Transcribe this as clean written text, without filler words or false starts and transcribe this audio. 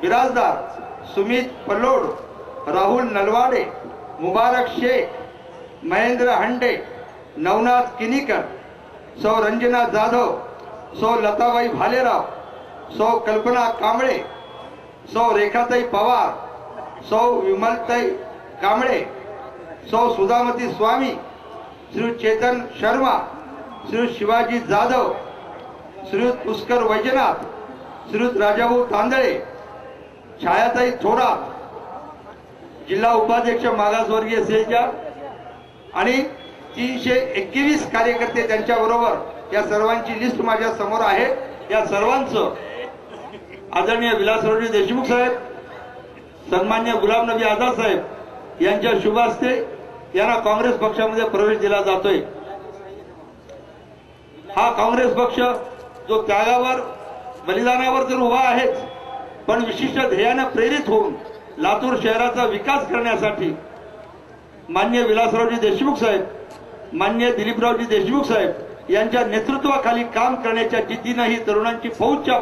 बिराजदार सुमित पल्लोड, राहुल नलवाडे, मुबारक शेख, महेंद्र हंडे, नवनाथ किनीकर, सौ रंजना जाधव, सौ लताबाई भालेराव, सौ कल्पना कांबळे, सौ रेखाताई पवार, सौ विमलताई कांबळे, सौ सुधामती स्वामी, श्री चेतन शर्मा, श्री शिवाजी जाधव, श्री पुष्कर वैजनाथ, श्री राजाभाऊ तांदळे, छायाताई थोरात, जिल्हा उपाध्यक्ष मागासवर्गीय सेलच्या आणि 321 कार्यकर्ते त्यांच्याबरोबर या सर्वांची लिस्ट माझ्या समोर आहे। या सर्वांचं आदरणीय विलासरावजी देशमुख साहेब, सन्मान्य गुलाम नबी आझाद साहेब यांच्या शुभ हस्ते यांना काँग्रेस पक्षामध्ये प्रवेश दिला जातोय। हा काँग्रेस पक्ष जो त्यागावर बलिदानावर तर उभा आहेच, पण विशिष्ट ध्येयाने प्रेरित होऊन लातूर शहराचा विकास करण्यासाठी माननीय विलासरावजी देशमुख साहेब, माननीय दिलीपरावजी देशमुख साहेब यांच्या नेतृत्वाखाली काम करण्याच्या जिद्दीने ही तरुणांची फौजच्या